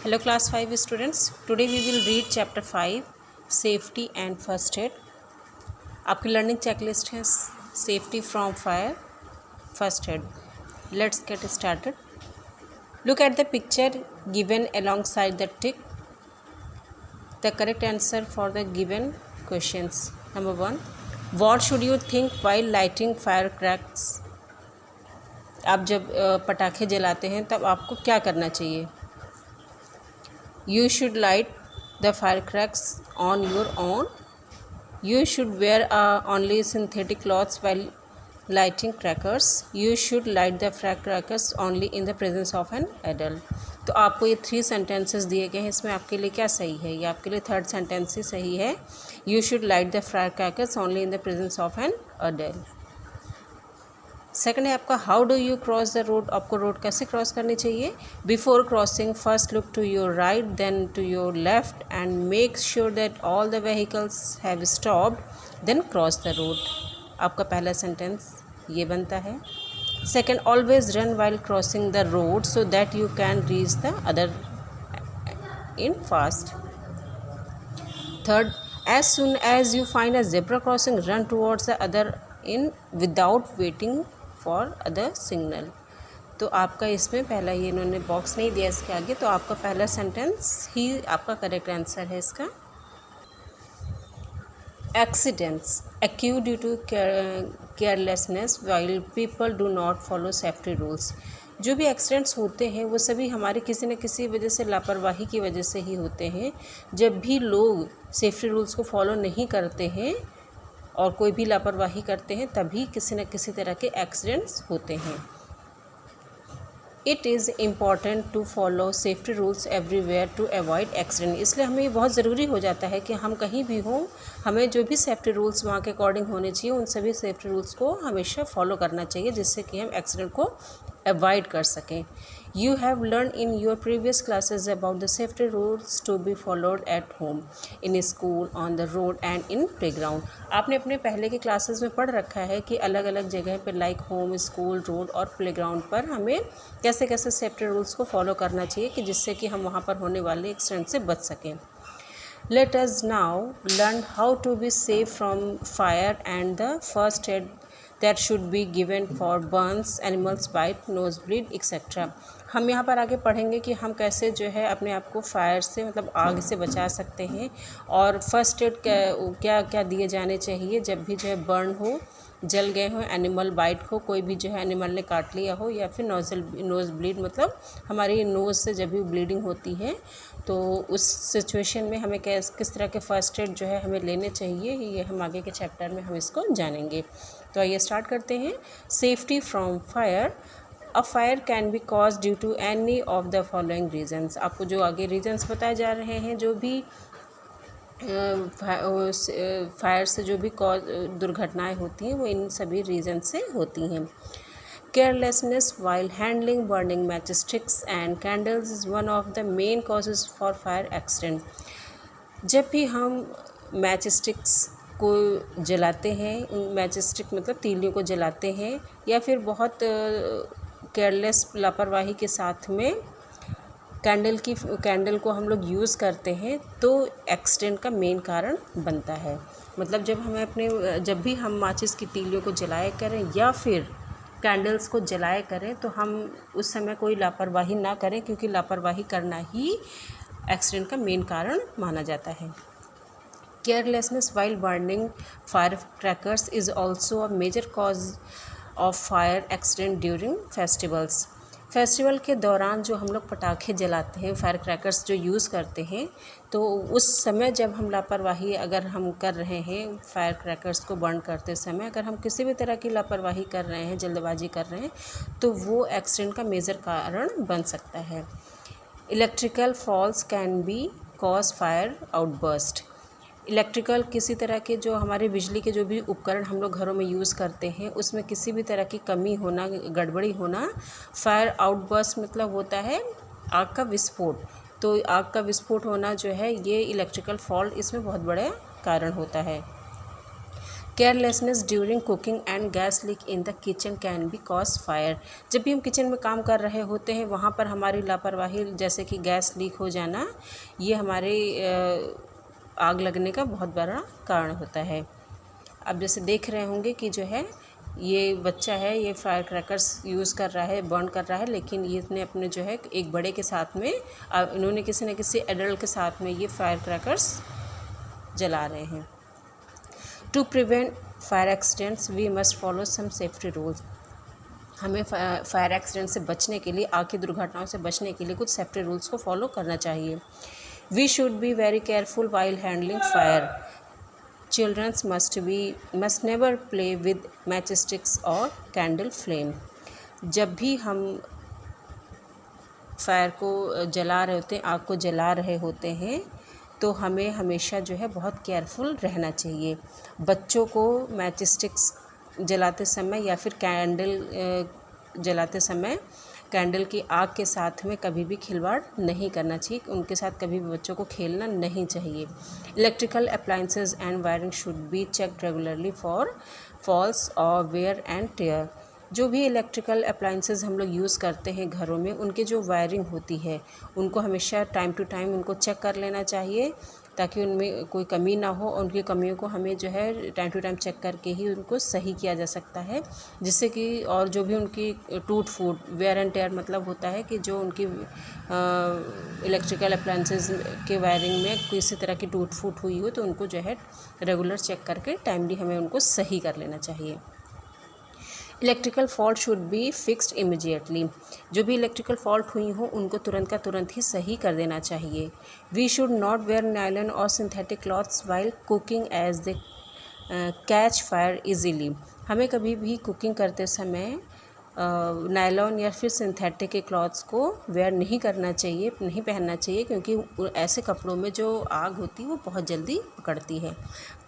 Hello class 5 students. Today we will read chapter 5 safety and first aid. आपकी learning checklist है safety from fire first aid. Let's get started. Look at the picture given alongside the tick. The correct answer for the given questions. Number 1. What should you think while lighting firecrackers? आप जब पटाखे जलाते हैं तब आपको क्या करना चाहिए? You should light the firecrackers on your own. You should wear only synthetic clothes while lighting crackers. You should light the firecrackers only in the presence of an adult. तो आपको ये 3 सेंटेंसेस दिए गए हैं. इसमें आपके लिए क्या सही है? ये आपके लिए थर्ड सेंटेंस ही सही है. You should light the firecrackers only in the presence of an adult. Second है आपका how do you cross the road. आपको रोड कैसे क्रॉस करनी चाहिए? Before crossing first look to your right then to your left and make sure that all the vehicles have stopped then cross the road. आपका पहला sentence ये बनता है. Second always run while crossing the road so that you can reach the other in fast. Third as soon as you find a zebra crossing run towards the other in without waiting for other signal. तो आपका इसमें पहला ये इन्होंने box नहीं दिया इसके आगे, तो आपका पहला सेंटेंस ही आपका करेक्ट आंसर है इसका. Accidents occur due to carelessness while people do not follow safety rules. जो भी एक्सीडेंट्स होते हैं वो सभी हमारे किसी न किसी वजह से लापरवाही की वजह से ही होते हैं. जब भी लोग सेफ्टी रूल्स को फॉलो नहीं करते हैं और कोई भी लापरवाही करते हैं तभी किसी न किसी तरह के एक्सीडेंट्स होते हैं. It is important to follow safety rules everywhere to avoid accident. इसलिए हमें ये बहुत ज़रूरी हो जाता है कि हम कहीं भी हों हमें जो भी सेफ्टी रूल्स वहाँ के अकॉर्डिंग होने चाहिए उन सभी सेफ्टी रूल्स को हमेशा फॉलो करना चाहिए जिससे कि हम एक्सीडेंट को अवॉइड कर सकें. You have learned in your previous classes about the safety rules to be followed at home, in school, on the road and in playground. आपने अपने पहले के क्लासेस में पढ़ रखा है कि अलग अलग जगह पर लाइक होम, स्कूल, रोड और प्लेग्राउंड पर हमें कैसे कैसे सेफ्टी रूल्स को फॉलो करना चाहिए कि जिससे कि हम वहाँ पर होने वाले एक्सीडेंट से बच सकें. Let us now learn how to be safe from fire and the first aid that should be given for burns, animals bite, nosebleed, etc. हम यहाँ पर आगे पढ़ेंगे कि हम कैसे जो है अपने आप को फायर से मतलब आग से बचा सकते हैं और फर्स्ट एड क्या क्या दिए जाने चाहिए जब भी जो है बर्न हो, जल गए हो, एनिमल बाइट हो, कोई भी जो है एनिमल ने काट लिया हो या फिर नोज़ ब्लीड मतलब हमारी नोज़ से जब भी ब्लीडिंग होती है तो उस सिचुएशन में हमें किस तरह के फर्स्ट एड जो है हमें लेने चाहिए. ये हम आगे के चैप्टर में हम इसको जानेंगे. तो आइए स्टार्ट करते हैं. Safety from fire. A fire can be cause due to any of the following reasons. आपको जो आगे रीजन्स बताए जा रहे हैं जो भी फायर से जो भी दुर्घटनाएं होती हैं वो इन सभी रीजन से होती हैं. Carelessness while handling burning match sticks and candles is one of the main causes for fire accident. जब भी हम मैच स्टिक्स को जलाते हैं, मैच स्टिक मतलब तीलियों को जलाते हैं या फिर बहुत केयरलेस लापरवाही के साथ में कैंडल को हम लोग यूज़ करते हैं तो एक्सीडेंट का मेन कारण बनता है. मतलब जब भी हम माचिस की तीलियों को जलाया करें या फिर कैंडल्स को जलाया करें तो हम उस समय कोई लापरवाही ना करें क्योंकि लापरवाही करना ही एक्सीडेंट का मेन कारण माना जाता है. Carelessness while burning fire crackers is also a major cause of fire accident during festivals. Festival के दौरान जो हम लोग पटाखे जलाते हैं, फायर क्रैकर्स जो यूज़ करते हैं, तो उस समय जब हम लापरवाही अगर हम कर रहे हैं फायर क्रैकर्स को बर्न करते समय अगर हम किसी भी तरह की लापरवाही कर रहे हैं, जल्दबाजी कर रहे हैं तो वो एक्सीडेंट का मेजर कारण बन सकता है. Electrical faults can be cause fire outburst. Electrical किसी तरह के जो हमारे बिजली के जो भी उपकरण हम लोग घरों में यूज़ करते हैं उसमें किसी भी तरह की कमी होना, गड़बड़ी होना, फायर आउटबर्स्ट मतलब होता है आग का विस्फोट. तो आग का विस्फोट होना जो है ये इलेक्ट्रिकल फॉल्ट इसमें बहुत बड़ा कारण होता है. Carelessness during cooking and gas leak in the kitchen can be cause fire. जब भी हम किचन में काम कर रहे होते हैं वहाँ पर हमारी लापरवाही जैसे कि गैस लीक हो जाना, ये हमारे आग लगने का बहुत बड़ा कारण होता है। अब जैसे देख रहे होंगे कि जो है ये बच्चा है, ये फायर क्रैकर्स यूज़ कर रहा है, बर्न कर रहा है, लेकिन ये इसने अपने जो है एक बड़े के साथ में इन्होंने किसी न किसी एडल्ट के साथ में ये फायर क्रैकर्स जला रहे हैं। To prevent fire accidents we must follow some safety rules. हमें फायर एक्सीडेंट से बचने के लिए, आग की दुर्घटनाओं से बचने के लिए कुछ सेफ्टी रूल्स को फॉलो करना चाहिए। We should be very careful while handling fire. Childrens must never play with match sticks और कैंडल फ्लेम। जब भी हम फायर को जला रहे होते हैं, आग को जला रहे होते हैं, तो हमें हमेशा जो है बहुत केयरफुल रहना चाहिए। बच्चों को मैच स्टिक्स जलाते समय या फिर कैंडल जलाते समय कैंडल की आग के साथ में कभी भी खिलवाड़ नहीं करना चाहिए, उनके साथ कभी भी बच्चों को खेलना नहीं चाहिए। Electrical appliances and wiring should be checked regularly for faults और वेयर एंड टेयर। जो भी इलेक्ट्रिकल अप्लायंसेस हम लोग यूज़ करते हैं घरों में, उनकी जो वायरिंग होती है उनको हमेशा टाइम टू टाइम उनको चेक कर लेना चाहिए, ताकि उनमें कोई कमी ना हो। और उनकी कमियों को हमें जो है टाइम टू टाइम चेक करके ही उनको सही किया जा सकता है, जिससे कि और जो भी उनकी टूट फूट, वेयर एंड टेयर मतलब होता है कि जो उनकी इलेक्ट्रिकल अप्लायंसेस के वायरिंग में किसी तरह की टूट फूट हुई हो तो उनको जो है रेगुलर चेक करके टाइमली हमें उनको सही कर लेना चाहिए। Electrical fault should be fixed immediately. जो भी इलेक्ट्रिकल फॉल्ट हुई हो उनको तुरंत का तुरंत ही सही कर देना चाहिए। We should not wear nylon और synthetic clothes while cooking as they catch fire easily. हमें कभी भी कुकिंग करते समय नायलॉन या फिर सिंथेटिक के क्लॉथ्स को वेयर नहीं करना चाहिए, नहीं पहनना चाहिए, क्योंकि ऐसे कपड़ों में जो आग होती है वो बहुत जल्दी पकड़ती है।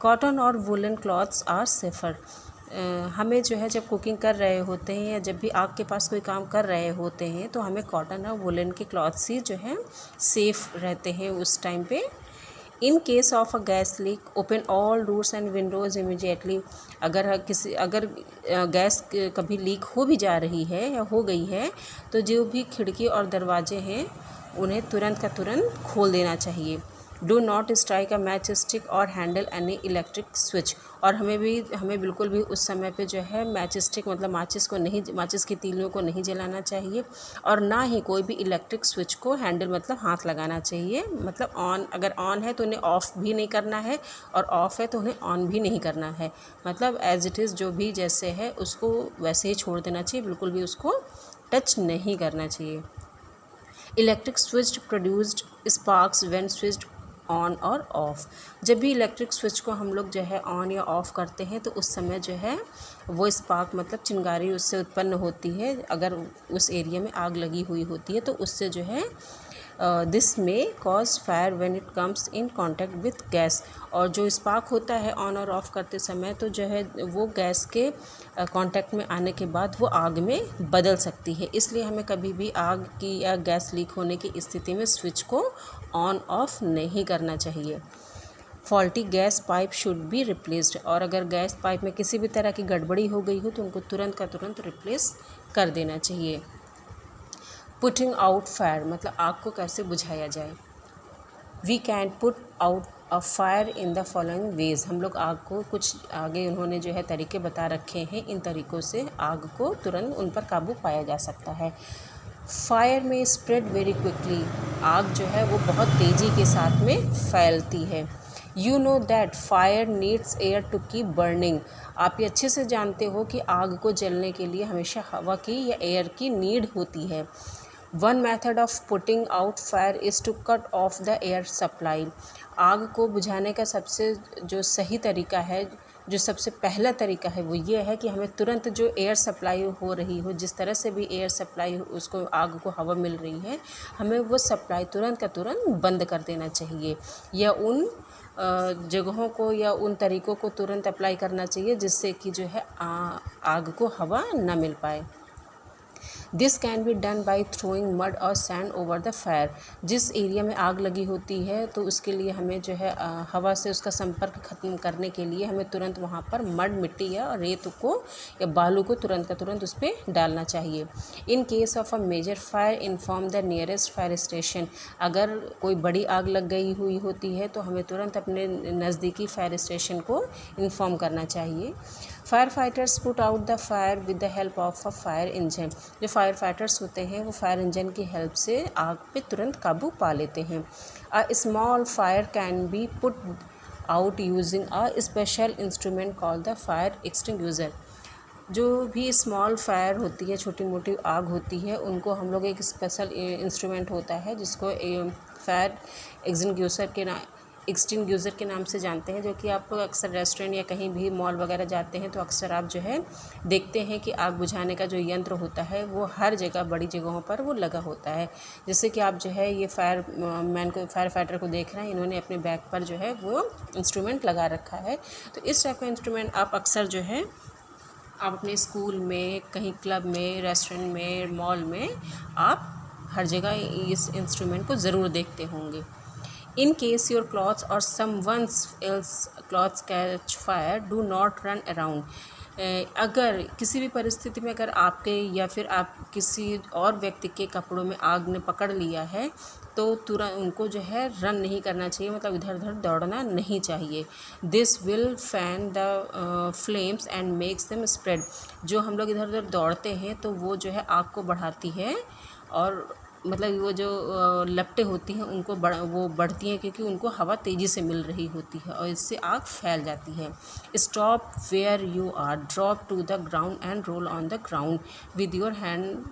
कॉटन और वुलन क्लॉथ्स आर सेफर। हमें जो है जब कुकिंग कर रहे होते हैं या जब भी आग के पास कोई काम कर रहे होते हैं तो हमें कॉटन और वुलन के क्लॉथ्स ही जो है सेफ़ रहते हैं उस टाइम पे। इन case of a gas leak open all doors and Windows immediately. अगर गैस कभी लीक हो भी जा रही है या हो गई है तो जो भी खिड़की और दरवाजे हैं उन्हें तुरंत का तुरंत खोल देना चाहिए। Do not strike a match stick और हैंडल एनी इलेक्ट्रिक स्विच। और हमें बिल्कुल भी उस समय पे जो है मैच स्टिक मतलब माचिस की तीलियों को नहीं जलाना चाहिए, और ना ही कोई भी इलेक्ट्रिक स्विच को हैंडल मतलब हाथ लगाना चाहिए। मतलब अगर ऑन है तो उन्हें ऑफ़ भी नहीं करना है, और ऑफ़ है तो उन्हें ऑन भी नहीं करना है। मतलब एज इट इज़ जो भी जैसे है उसको वैसे ही छोड़ देना चाहिए, बिल्कुल भी उसको टच नहीं करना चाहिए। Electric switch produced sparks when switched on और ऑफ़। जब भी इलेक्ट्रिक स्विच को हम लोग जो है ऑन या ऑफ़ करते हैं तो उस समय जो है वो स्पार्क मतलब चिंगारी उससे उत्पन्न होती है। अगर उस एरिया में आग लगी हुई होती है तो उससे जो है दिस में cause fire when it comes in contact with gas. और जो स्पार्क होता है ऑन और ऑफ़ करते समय तो जो है वो गैस के कांटेक्ट में आने के बाद वो आग में बदल सकती है। इसलिए हमें कभी भी आग की या गैस लीक होने की स्थिति में स्विच को ऑन ऑफ नहीं करना चाहिए। Faulty gas pipe should be replaced. और अगर गैस पाइप में किसी भी तरह की गड़बड़ी हो गई हो तो उनको तुरंत का तुरंत रिप्लेस कर देना चाहिए। पुटिंग आउट फायर मतलब आग को कैसे बुझाया जाए। We can put out a fire in the following ways. हम लोग आग को कुछ आगे उन्होंने जो है तरीके बता रखे हैं, इन तरीक़ों से आग को तुरंत उन पर काबू पाया जा सकता है। फायर में स्प्रेड वेरी क्विकली। आग जो है वो बहुत तेज़ी के साथ में फैलती है। You know that fire needs air to keep burning. आप ये अच्छे से जानते हो कि आग को जलने के लिए हमेशा हवा की या एयर की नीड होती है। One method of putting out fire is to cut off the air supply. आग को बुझाने का सबसे जो सही तरीका है, जो सबसे पहला तरीका है वो ये है कि हमें तुरंत जो एयर सप्लाई हो रही हो, जिस तरह से भी एयर सप्लाई उसको आग को हवा मिल रही है, हमें वो सप्लाई तुरंत का तुरंत बंद कर देना चाहिए, या उन जगहों को या उन तरीक़ों को तुरंत अप्लाई करना चाहिए जिससे कि जो है आग को हवा ना मिल पाए। This can be done by throwing mud और सैंड ओवर द फायर। जिस एरिया में आग लगी होती है तो उसके लिए हमें जो है हवा से उसका संपर्क ख़त्म करने के लिए हमें तुरंत वहाँ पर मड, मिट्टी या रेत को या बालू को तुरंत का तुरंत उस पर डालना चाहिए। In case of a major fire inform the nearest fire station. अगर कोई बड़ी आग लग गई हुई होती है तो हमें तुरंत अपने नज़दीकी फायर स्टेशन को इन्फॉर्म करना चाहिए। Fire fighters put out the fire with the help of a fire engine. जो फायर फाइटर्स होते हैं वो फायर इंजन की हेल्प से आग पे तुरंत काबू पा लेते हैं। A small fire can B put out using a special instrument called the fire extinguisher. जो भी स्मॉल फायर होती है, छोटी मोटी आग होती है, उनको हम लोग एक स्पेशल इंस्ट्रूमेंट होता है जिसको फायर एक्सटिंग्विशर के नाम से जानते हैं, जो कि आप अक्सर रेस्टोरेंट या कहीं भी मॉल वगैरह जाते हैं तो अक्सर आप जो है देखते हैं कि आग बुझाने का जो यंत्र होता है वो हर जगह बड़ी जगहों पर वो लगा होता है। जैसे कि आप जो है ये फायर फाइटर को देख रहे हैं, इन्होंने अपने बैग पर जो है वो इंस्ट्रूमेंट लगा रखा है। तो इस टाइप का इंस्ट्रूमेंट आप अक्सर जो है आप अपने स्कूल में, कहीं क्लब में, रेस्टोरेंट में, मॉल में आप हर जगह इस इंस्ट्रूमेंट को ज़रूर देखते होंगे। इन केस योर क्लॉथ्स और someone's else clothes catch fire, do not run around. अगर किसी भी परिस्थिति में अगर आपके या फिर आप किसी और व्यक्ति के कपड़ों में आग ने पकड़ लिया है तो तुरंत उनको जो है रन नहीं करना चाहिए, मतलब इधर उधर दौड़ना नहीं चाहिए। This will fan the flames and makes them spread. जो हम लोग इधर उधर दौड़ते हैं तो वो जो है आग को बढ़ाती है और मतलब वो जो लपटें होती हैं उनको वो बढ़ती हैं क्योंकि उनको हवा तेज़ी से मिल रही होती है और इससे आग फैल जाती है। Stop where you are, drop to the ground and roll on the ground with your hand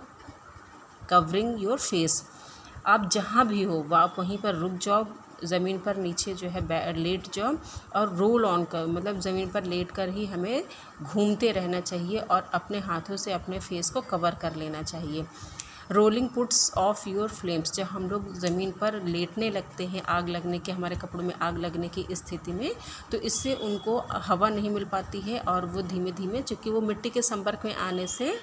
covering your face. आप जहाँ भी हो आप वहीं पर रुक जाओ, ज़मीन पर नीचे जो है लेट जाओ और रोल ऑन कर, मतलब ज़मीन पर लेट कर ही हमें घूमते रहना चाहिए और अपने हाथों से अपने फेस को कवर कर लेना चाहिए। Rolling puts of your flames. जब हम लोग ज़मीन पर लेटने लगते हैं आग लगने के, हमारे कपड़ों में आग लगने की स्थिति में, तो इससे उनको हवा नहीं मिल पाती है और वो धीमे धीमे, चूँकि वो मिट्टी के संपर्क में आने से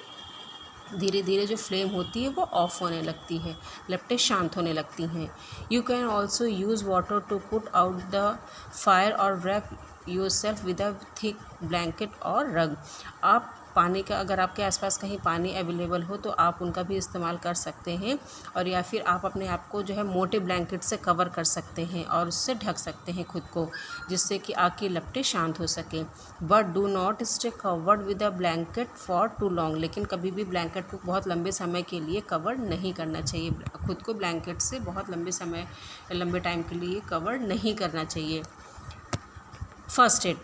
धीरे धीरे जो फ्लेम होती है वो ऑफ होने लगती है, लपटें शांत होने लगती हैं। You can also use water to put out the fire और wrap yourself with a thick blanket और रग। आप पानी का, अगर आपके आसपास कहीं पानी अवेलेबल हो तो आप उनका भी इस्तेमाल कर सकते हैं और या फिर आप अपने आप को जो है मोटे ब्लैंकेट से कवर कर सकते हैं और उससे ढक सकते हैं खुद को, जिससे कि आग की लपटें शांत हो सकें। But do not stay covered with a blanket for too long. लेकिन कभी भी ब्लैंकेट को बहुत लंबे समय के लिए कवर नहीं करना चाहिए, खुद को ब्लैंकेट से बहुत लंबे टाइम के लिए कवर नहीं करना चाहिए। First add.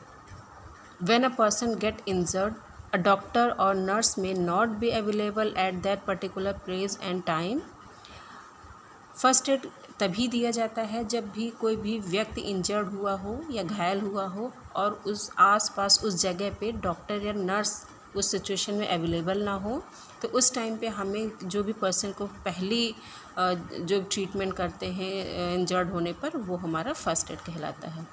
When a person get injured, a doctor or nurse may not be available at that particular place and time. First aid तभी दिया जाता है जब भी कोई भी व्यक्ति इंजर्ड हुआ हो या घायल हुआ हो और उस आसपास उस जगह पे डॉक्टर या नर्स उस सिचुएशन में अवेलेबल ना हो, तो उस टाइम पे हमें जो भी पर्सन को पहली जो ट्रीटमेंट करते हैं इंजर्ड होने पर, वो हमारा फर्स्ट एड कहलाता है।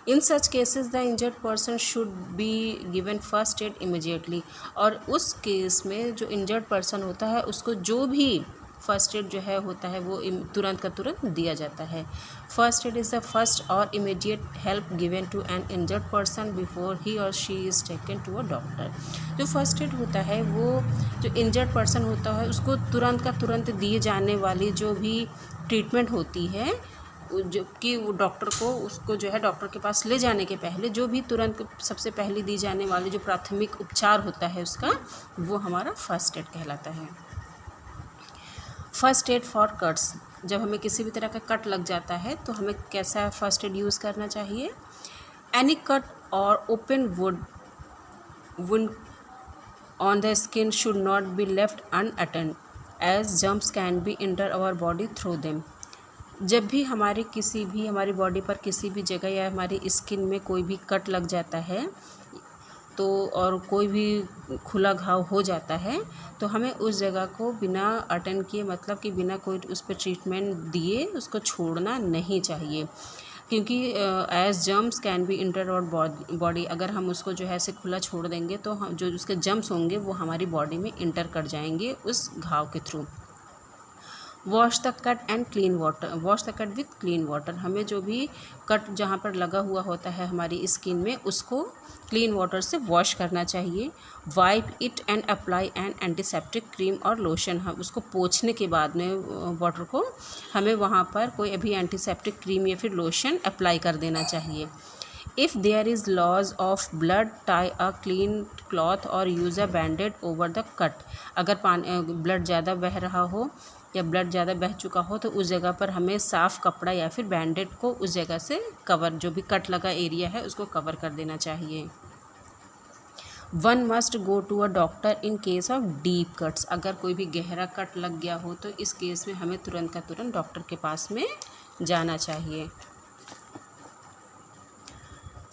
In such cases the injured person should be given first aid immediately. और उस केस में जो इंजर्ड पर्सन होता है उसको जो भी फर्स्ट एड जो है होता है वो तुरंत का तुरंत दिया जाता है। First aid is the first और immediate help given to an injured person before he और she is taken to a doctor. जो फर्स्ट एड होता है वो जो इंजर्ड पर्सन होता है उसको तुरंत का तुरंत दिए जाने वाली जो भी ट्रीटमेंट होती है, जो कि वो डॉक्टर को उसको जो है डॉक्टर के पास ले जाने के पहले जो भी तुरंत सबसे पहले दी जाने वाली जो प्राथमिक उपचार होता है उसका, वो हमारा फर्स्ट एड कहलाता है। First aid for cuts. जब हमें किसी भी तरह का कट लग जाता है तो हमें कैसा फर्स्ट एड यूज़ करना चाहिए। एनी कट और open wound on the skin should not be left unattended as germs can be enter our body through them. जब भी हमारी बॉडी पर किसी भी जगह या हमारी स्किन में कोई भी कट लग जाता है तो और कोई भी खुला घाव हो जाता है तो हमें उस जगह को बिना अटेंड किए, मतलब कि बिना कोई उस पर ट्रीटमेंट दिए उसको छोड़ना नहीं चाहिए। क्योंकि as germs can be enter our body, अगर हम उसको जो है ऐसे खुला छोड़ देंगे तो हम जो उसके जम्स होंगे वो हमारी बॉडी में इंटर कर जाएंगे उस घाव के through. Wash the cut and clean water, wash the cut with clean water, हमें जो भी कट जहाँ पर लगा हुआ होता है हमारी स्किन में उसको क्लीन वाटर से वॉश करना चाहिए। Wipe it and apply an antiseptic cream और लोशन, हम उसको पोंछने के बाद में वाटर को हमें वहाँ पर कोई भी एंटीसेप्टिक क्रीम या फिर लोशन अप्लाई कर देना चाहिए। If there is loss of blood tie a clean cloth और use a bandage over the cut, अगर ब्लड ज़्यादा बह रहा हो या ब्लड ज़्यादा बह चुका हो तो उस जगह पर हमें साफ़ कपड़ा या फिर बैंडेड को उस जगह से कवर, जो भी कट लगा एरिया है उसको कवर कर देना चाहिए। One must go to a doctor in case of deep cuts, अगर कोई भी गहरा कट लग गया हो तो इस केस में हमें तुरंत का तुरंत डॉक्टर के पास में जाना चाहिए।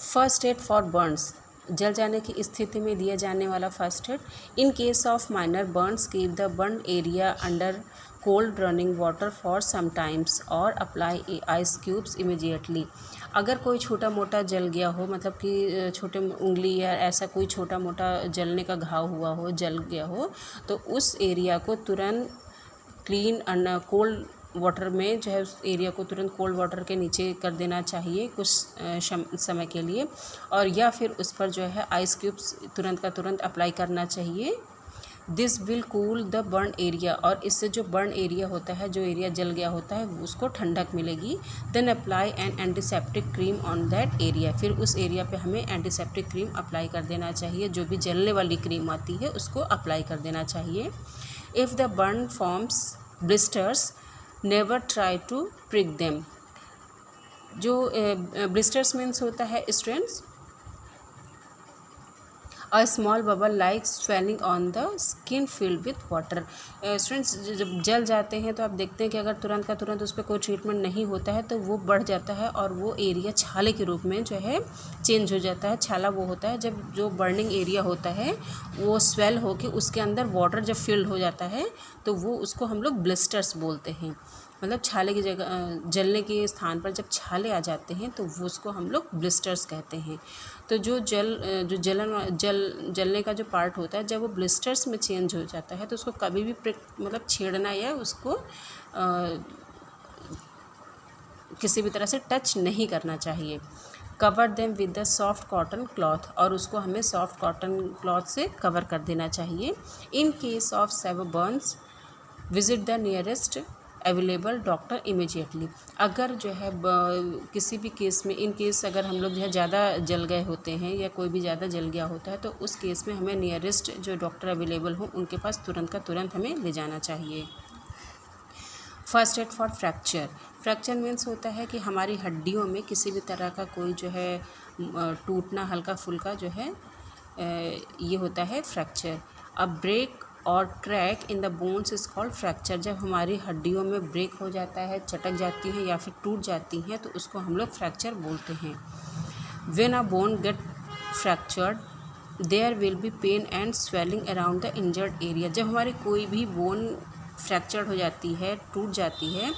फर्स्ट एड फॉर बर्न्स, जल जाने की स्थिति में दिया जाने वाला first aid. In case of minor burns keep the burn area under cold running water for some times और अप्लाई आइस क्यूब्स इमीडिएटली, अगर कोई छोटा मोटा जल गया हो, मतलब कि छोटे उंगली या ऐसा कोई छोटा मोटा जलने का घाव हुआ हो, जल गया हो, तो उस एरिया को तुरंत क्लीन कोल्ड वाटर में जो है उस एरिया को तुरंत कोल्ड वाटर के नीचे कर देना चाहिए कुछ समय के लिए, और या फिर उस पर जो है आइस क्यूब्स तुरंत का तुरंत अप्लाई करना चाहिए। This will cool the burn area, और इससे जो बर्न एरिया होता है, जो एरिया जल गया होता है, उसको ठंडक मिलेगी। Then apply an antiseptic cream on that area, फिर उस एरिया पे हमें एंटीसेप्टिक क्रीम अप्लाई कर देना चाहिए, जो भी जलने वाली क्रीम आती है उसको अप्लाई कर देना चाहिए। If the burn forms blisters never try to prick them, जो ब्लिस्टर्स मीन्स होता है स्ट्रेंस, a small bubble like swelling on the skin filled with water. Students जब जल जाते हैं तो आप देखते हैं कि अगर तुरंत का तुरंत उस पर कोई ट्रीटमेंट नहीं होता है तो वो बढ़ जाता है और वो एरिया छाले के रूप में जो है चेंज हो जाता है। छाला वो होता है जब जो बर्निंग एरिया होता है वो स्वेल होकर उसके अंदर वाटर जब फिल्ड हो जाता है तो वो उसको हम लोग ब्लिस्टर्स बोलते हैं। मतलब छाले की जगह जलने के स्थान पर जब छाले आ जाते हैं तो वो उसको हम लोग ब्लिस्टर्स कहते हैं। तो जो जलने का जो पार्ट होता है जब वो ब्लिस्टर्स में चेंज हो जाता है तो उसको कभी भी मतलब छेड़ना या उसको किसी भी तरह से टच नहीं करना चाहिए। Cover them with the soft cotton cloth, और उसको हमें सॉफ्ट कॉटन क्लॉथ से कवर कर देना चाहिए। In case of severe burns visit the nearest available doctor immediately, अगर जो है किसी भी केस में इन केस अगर हम लोग जो है ज़्यादा जल गए होते हैं या कोई भी ज़्यादा जल गया होता है तो उस केस में हमें नियरेस्ट जो डॉक्टर अवेलेबल हो उनके पास तुरंत का तुरंत हमें ले जाना चाहिए। First aid for fracture, fracture means होता है कि हमारी हड्डियों में किसी भी तरह का कोई जो है टूटना हल्का फुल्का जो है ये होता है फ्रैक्चर। अ ब्रेक और crack in the bones is called fracture, जब हमारी हड्डियों में ब्रेक हो जाता है, चटक जाती है या फिर टूट जाती हैं तो उसको हम लोग फ्रैक्चर बोलते हैं। When a bone get fractured there will be pain and swelling around the injured area, जब हमारी कोई भी बोन फ्रैक्चर हो जाती है, टूट जाती है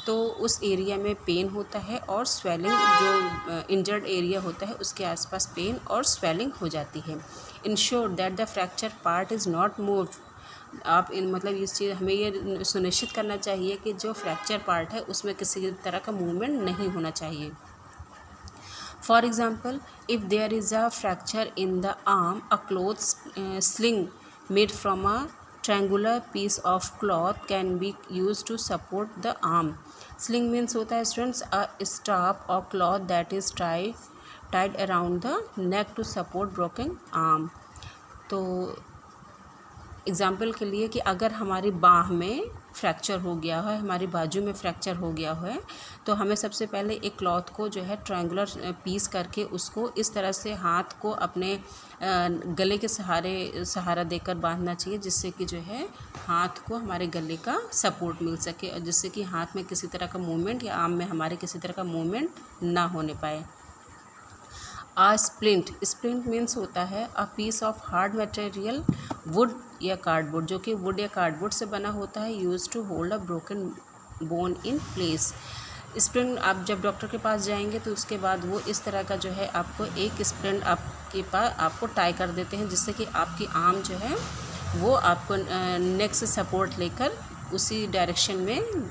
तो उस एरिया में पेन होता है और स्वेलिंग, जो इंजर्ड एरिया होता है उसके आसपास पेन और स्वेलिंग हो जाती है। Ensure that the fracture part is not moved, आप मतलब इस चीज़ हमें ये सुनिश्चित करना चाहिए कि जो फ्रैक्चर पार्ट है उसमें किसी तरह का मूवमेंट नहीं होना चाहिए। For example if there is a fracture in the arm a cloth sling made from a triangular piece of cloth can be used to support the arm. Sling means होता है students a strap or cloth that is tied around the neck to support broken arm. तो example के लिए कि अगर हमारी बाह में फ्रैक्चर हो गया है, हमारी बाजू में फ्रैक्चर हो गया है तो हमें सबसे पहले एक क्लॉथ को जो है ट्रायंगुलर पीस करके उसको इस तरह से हाथ को अपने गले के सहारा देकर बांधना चाहिए जिससे कि जो है हाथ को हमारे गले का सपोर्ट मिल सके और जिससे कि हाथ में किसी तरह का मूवमेंट या आर्म में हमारे किसी तरह का मूवमेंट ना होने पाए। स्प्लिंट मीन्स होता है a piece of hard material wood या कार्डबोर्ड, जो कि वुड या कार्डबोर्ड से बना होता है, used to hold a broken bone in place. Sprain आप जब डॉक्टर के पास जाएंगे तो उसके बाद वो इस तरह का जो है आपको एक स्प्रिन आपके पास आपको टाई कर देते हैं, जिससे कि आपकी आर्म जो है वो आपको नेक से सपोर्ट लेकर उसी डायरेक्शन में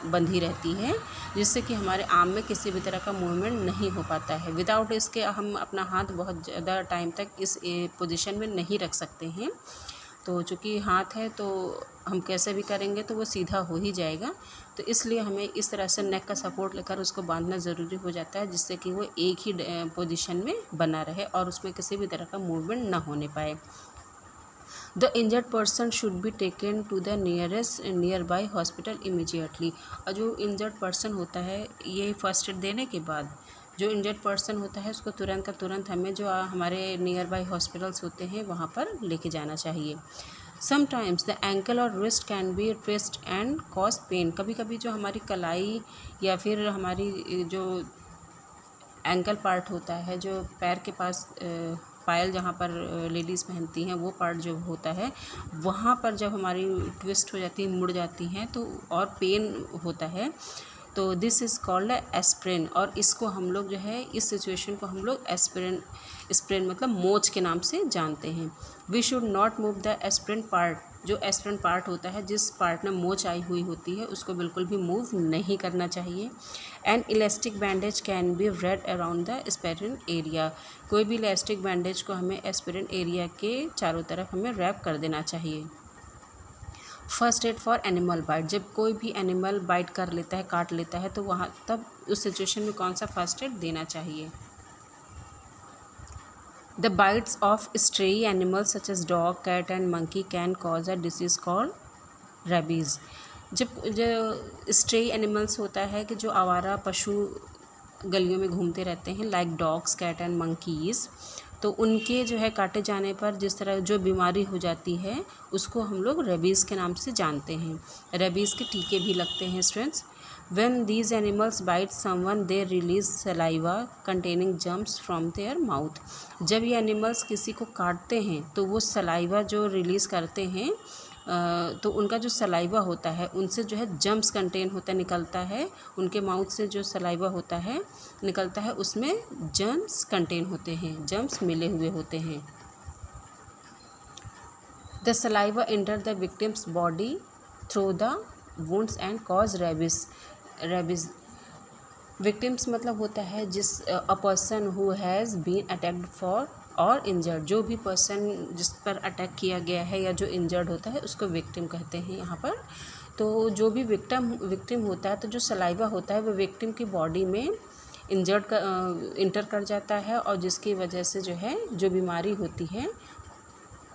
बंधी रहती है, जिससे कि हमारे आर्म में किसी भी तरह का मूवमेंट नहीं हो पाता है। विदाउट इसके हम अपना हाथ बहुत ज़्यादा टाइम तक इस पोजीशन में नहीं रख सकते हैं। तो चूँकि हाथ है तो हम कैसे भी करेंगे तो वो सीधा हो ही जाएगा, तो इसलिए हमें इस तरह से नेक का सपोर्ट लेकर उसको बांधना ज़रूरी हो जाता है, जिससे कि वो एक ही पोजीशन में बना रहे और उसमें किसी भी तरह का मूवमेंट ना होने पाए। The injured person should be taken to the nearby hospital immediately. और जो इंजर्ड पर्सन होता है, ये फर्स्ट एड देने के बाद जो इंजर्ड पर्सन होता है उसको तुरंत का तुरंत हमें जो हमारे नियर बाई हॉस्पिटल्स होते हैं वहाँ पर लेके जाना चाहिए। समटाइम्स द एंकल और wrist can be twist and cause pain. कभी कभी जो हमारी कलाई या फिर हमारी जो एंकल पार्ट होता है, जो पैर के पास पायल जहाँ पर लेडीज़ पहनती हैं, वो पार्ट जो होता है वहाँ पर जब हमारी ट्विस्ट हो जाती है, मुड़ जाती हैं, तो और पेन होता है, तो दिस इज़ कॉल्ड एस्प्रेन। और इसको हम लोग जो है इस सिचुएशन को हम लोग एस्प्रेन मतलब मोच के नाम से जानते हैं। We should not move the sprained part. जो एस्प्रेन पार्ट होता है, जिस पार्ट में मोच आई हुई होती है, उसको बिल्कुल भी मूव नहीं करना चाहिए। An elastic bandage can be wrapped around the sprained area. कोई भी इलास्टिक बैंडेज को हमें एस्प्रेन एरिया के चारों तरफ हमें रैप कर देना चाहिए। First aid for animal bite. जब कोई भी एनिमल बाइट कर लेता है, काट लेता है, तो वहाँ तब उस सिचुएशन में कौन सा फर्स्ट एड देना चाहिए। The bites of stray animals such as dog, cat and monkey can cause a disease called rabies. जब जो स्ट्रे एनिमल्स होता है कि जो आवारा पशु गलियों में घूमते रहते हैं, like dogs, cat and monkeys, तो उनके जो है काटे जाने पर जिस तरह जो बीमारी हो जाती है उसको हम लोग रेबीज़ के नाम से जानते हैं। रेबीज़ के टीके भी लगते हैं students. When these animals bite someone, they release saliva containing germs from their mouth. जब ये एनिमल्स किसी को काटते हैं तो वो सलाइवा जो रिलीज़ करते हैं, तो उनका जो सलाइवा होता है उनसे जो है जम्स कंटेन होता है, निकलता है, उनके माउथ से जो सलाइवा होता है निकलता है उसमें जम्स कंटेन होते हैं, जम्स मिले हुए होते हैं। The saliva enter the victim's body through the wounds and cause rabies. Victims मतलब होता है जिस a person who has been attacked for और इंजर्ड। जो भी पर्सन जिस पर अटैक किया गया है या जो इंजर्ड होता है उसको विक्टिम कहते हैं यहाँ पर। तो जो भी विक्टिम होता है, तो जो सलाइवा होता है वो विक्टिम की बॉडी में इंजर्ड का इंटर कर जाता है, और जिसकी वजह से जो है जो बीमारी होती है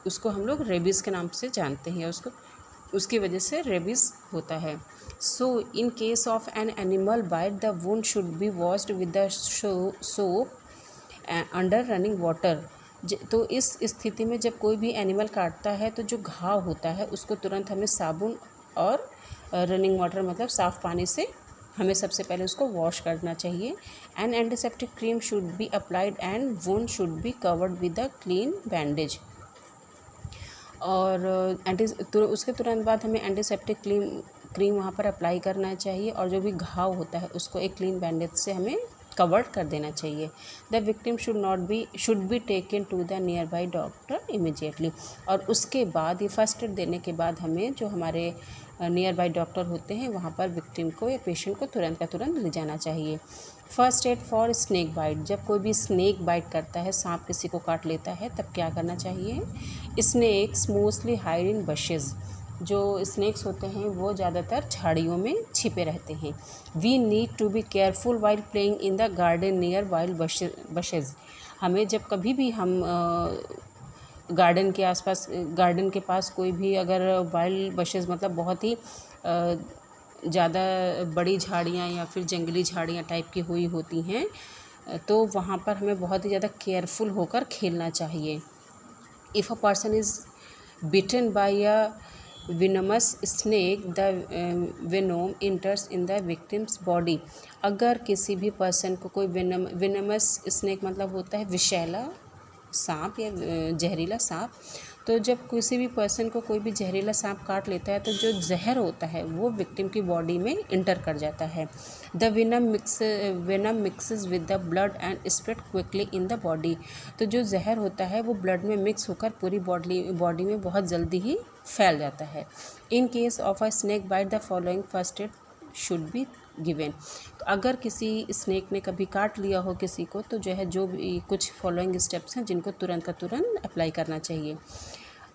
उसको हम लोग रेबीज़ के नाम से जानते हैं, उसकी वजह से रेबीज़ होता है। So in case of an animal bite the wound should be washed with the soap under running water. तो इस स्थिति में जब कोई भी एनिमल काटता है तो जो घाव होता है उसको तुरंत हमें साबुन और रनिंग वाटर मतलब साफ़ पानी से हमें सबसे पहले उसको वॉश करना चाहिए। N antiseptic cream should be applied and wound should be covered with a clean bandage. और उसके तुरंत बाद हमें एंटीसेप्टिक क्रीम वहाँ पर अप्लाई करना चाहिए, और जो भी घाव होता है उसको एक क्लीन बैंडेज से हमें कवर कर देना चाहिए। The victim should be taken to the nearby doctor immediately. और उसके बाद ये फर्स्ट एड देने के बाद हमें जो हमारे नियर बाई डॉक्टर होते हैं वहाँ पर विक्टिम को या पेशेंट को तुरंत का तुरंत ले जाना चाहिए। First aid for snake bite. जब कोई भी स्नेक बाइट करता है, सांप किसी को काट लेता है, तब क्या करना चाहिए। Snakes mostly hide in bushes. जो स्नेक्स होते हैं वो ज़्यादातर झाड़ियों में छिपे रहते हैं। We need to be careful while playing in the garden near wild bushes. हमें जब कभी भी हम गार्डन के आसपास, गार्डन के पास कोई भी अगर वाइल्ड बशेज़ मतलब बहुत ही ज़्यादा बड़ी झाड़ियाँ या फिर जंगली झाड़ियाँ टाइप की हुई होती हैं, तो वहाँ पर हमें बहुत ही ज़्यादा केयरफुल होकर खेलना चाहिए। If a person is bitten by a venomous snake the venom enters in the victim's body. अगर किसी भी पर्सन को कोई विनमस स्नेक मतलब होता है विषैला सांप या जहरीला सांप, तो जब किसी भी पर्सन को कोई भी जहरीला सांप काट लेता है तो जो जहर होता है वो विक्टिम की बॉडी में इंटर कर जाता है। The venom mixes with the blood and spread quickly in the body. तो जो जहर होता है वो ब्लड में मिक्स होकर पूरी बॉडी में बहुत जल्दी ही फैल जाता है। In case of a snake bite the following first aid should be given. तो अगर किसी स्नेक ने कभी काट लिया हो किसी को तो जो भी कुछ फॉलोइंग स्टेप्स हैं जिनको तुरंत का तुरंत अप्लाई करना चाहिए।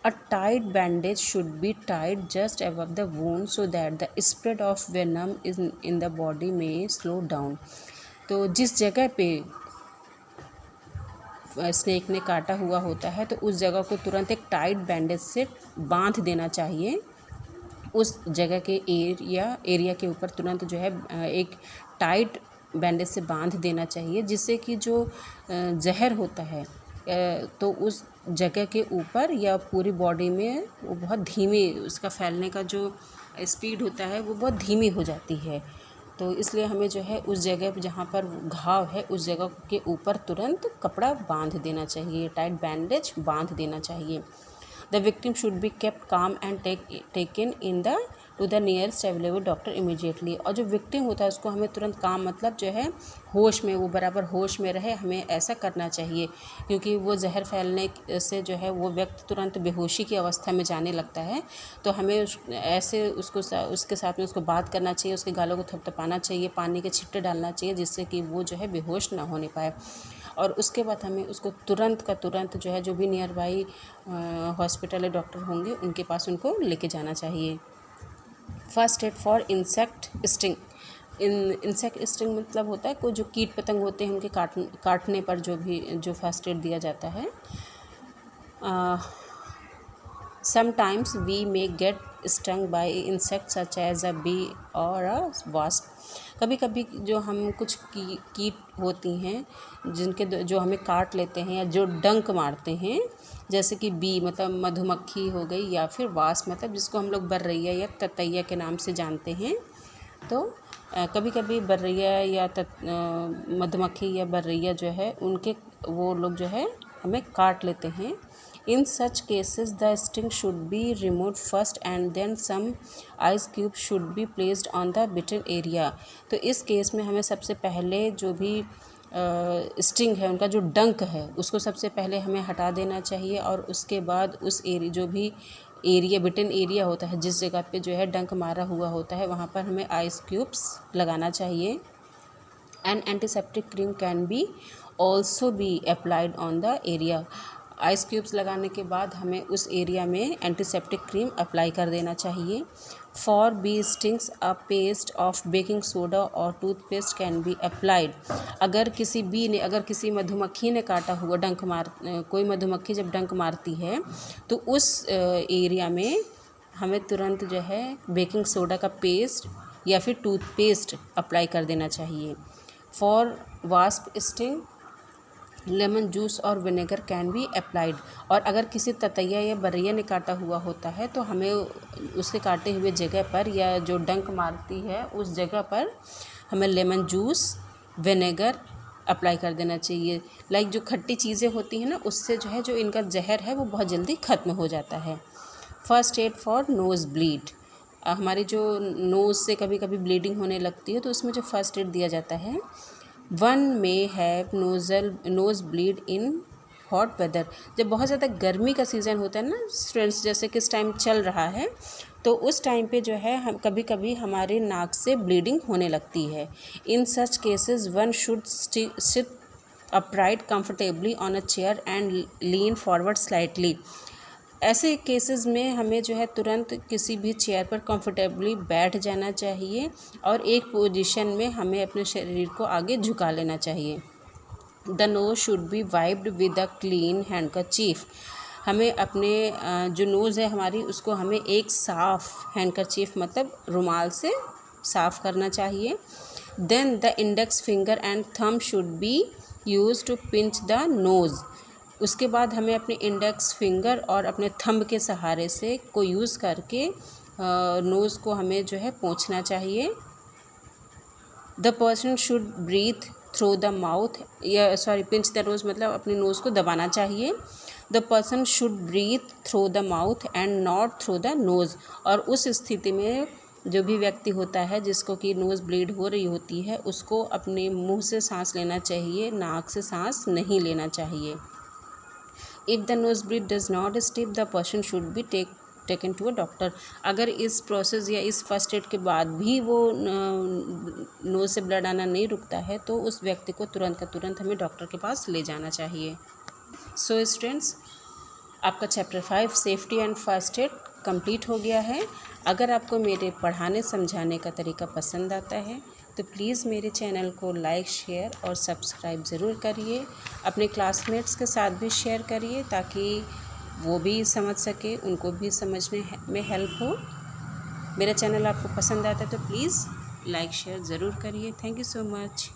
A tight bandage should be tied just above the wound so that the spread of venom in the body में स्लो डाउन। तो जिस जगह पे स्नेक ने काटा हुआ होता है तो उस जगह को तुरंत एक टाइट बैंडेज से बांध देना चाहिए। उस जगह के एरिया के ऊपर तुरंत एक टाइट बैंडेज से बांध देना चाहिए, जिससे कि जो जहर होता है तो उस जगह के ऊपर या पूरी बॉडी में वो बहुत धीमे, उसका फैलने का जो स्पीड होता है वो बहुत धीमी हो जाती है। तो इसलिए हमें उस जगह जहाँ पर घाव है उस जगह के ऊपर तुरंत कपड़ा बांध देना चाहिए, टाइट बैंडेज बांध देना चाहिए। The victim should be kept calm and taken in the to the nearest available doctor immediately. और जो विक्टिम होता है उसको हमें तुरंत काम मतलब होश में, वो बराबर होश में रहे, हमें ऐसा करना चाहिए, क्योंकि वो जहर फैलने से वो व्यक्ति तुरंत बेहोशी की अवस्था में जाने लगता है। तो हमें ऐसे उसके साथ में उसको बात करना चाहिए, उसके गालों को थपथपाना चाहिए, पानी के छिट्टे डालना चाहिए, जिससे कि वो बेहोश ना होने पाए। और उसके बाद हमें उसको तुरंत का तुरंत जो भी नियर बाई हॉस्पिटल या डॉक्टर होंगे उनके पास उनको लेके जाना चाहिए। First aid for insect sting. Insect sting मतलब होता है कोई जो कीट पतंग होते हैं उनके काटने पर जो फर्स्ट एड दिया जाता है। Sometimes we may get stung by insect such as a bee और अ वास्प। कभी कभी जो हम कुछ कीट होती हैं जो हमें काट लेते हैं या जो डंक मारते हैं, जैसे कि बी मतलब मधुमक्खी हो गई, या फिर वास्प मतलब जिसको हम लोग बर्रैया या ततैया के नाम से जानते हैं। तो कभी कभी बर्रैया या मधुमक्खी या बर्रैया उनके वो लोग हमें काट लेते हैं। In such cases, the sting should be removed first and then some ice cubes should be placed on the bitten area। तो इस केस में हमें सबसे पहले जो भी स्टिंग है, उनका जो डंक है, उसको सबसे पहले हमें हटा देना चाहिए। और उसके बाद उस जो भी बिटन एरिया होता है, जिस जगह पे डंक मारा हुआ होता है, वहाँ पर हमें आइस क्यूब्स लगाना चाहिए। N antiseptic cream can be also be applied on the area. Ice cubes लगाने के बाद हमें उस एरिया में एंटीसेप्टिक क्रीम अप्लाई कर देना चाहिए। For bee stings a paste of baking soda और टूथपेस्ट कैन बी अप्लाइड। अगर किसी मधुमक्खी ने काटा हुआ कोई मधुमक्खी जब डंक मारती है तो उस एरिया में हमें तुरंत बेकिंग सोडा का पेस्ट या फिर टूथपेस्ट अप्लाई कर देना चाहिए। For wasp sting lemon juice और विनेगर कैन बी अप्लाइड। और अगर किसी ततैया या बर्रैया ने काटा हुआ होता है तो हमें उसके काटे हुए जगह पर या जो डंक मारती है उस जगह पर हमें लेमन जूस, विनेगर अप्लाई कर देना चाहिए। लाइक जो खट्टी चीज़ें होती हैं ना, उससे जो इनका जहर है वो बहुत जल्दी ख़त्म हो जाता है। First aid for nose bleed. हमारी जो नोज़ से कभी कभी ब्लीडिंग होने लगती है तो उसमें जो फर्स्ट एड दिया जाता है, one may have nose bleed in hot weather. जब बहुत ज़्यादा गर्मी का सीज़न होता है ना स्टूडेंट्स, जैसे कि इस टाइम चल रहा है, तो उस टाइम पे हम कभी कभी हमारे नाक से ब्लीडिंग होने लगती है। In such cases one should sit upright comfortably on a chair and lean forward slightly. ऐसे केसेस में हमें तुरंत किसी भी चेयर पर कंफर्टेबली बैठ जाना चाहिए और एक पोजीशन में हमें अपने शरीर को आगे झुका लेना चाहिए। The nose should be wiped with a clean handkerchief. हमें अपने जो नोज़ है हमारी, उसको हमें एक साफ़ हैंडकरचीफ मतलब रुमाल से साफ़ करना चाहिए। Then the index finger and thumb should be use to pinch the nose. उसके बाद हमें अपने इंडेक्स फिंगर और अपने थंब के सहारे से को यूज़ करके नोज़ को हमें पोंछना चाहिए। The person should breathe through the mouth pinch the nose मतलब अपने नोज़ को दबाना चाहिए। The person should breathe through the mouth and not through the nose. और उस स्थिति में जो भी व्यक्ति होता है जिसको कि नोज़ ब्लीड हो रही होती है उसको अपने मुंह से सांस लेना चाहिए, नाक से सांस नहीं लेना चाहिए। If the nose bleed does not stop the person should be taken to a doctor. अगर इस प्रोसेस या इस फर्स्ट एड के बाद भी वो नोज़ से ब्लड आना नहीं रुकता है तो उस व्यक्ति को तुरंत का तुरंत हमें डॉक्टर के पास ले जाना चाहिए। सो स्टूडेंट्स, आपका chapter 5 safety and first aid complete हो गया है। अगर आपको मेरे पढ़ाने समझाने का तरीका पसंद आता है तो प्लीज़ मेरे चैनल को लाइक, शेयर और सब्सक्राइब ज़रूर करिए। अपने क्लासमेट्स के साथ भी शेयर करिए ताकि वो भी समझ सके, उनको भी समझने में हेल्प हो। मेरा चैनल आपको पसंद आता है तो प्लीज़ लाइक शेयर ज़रूर करिए। Thank you so much.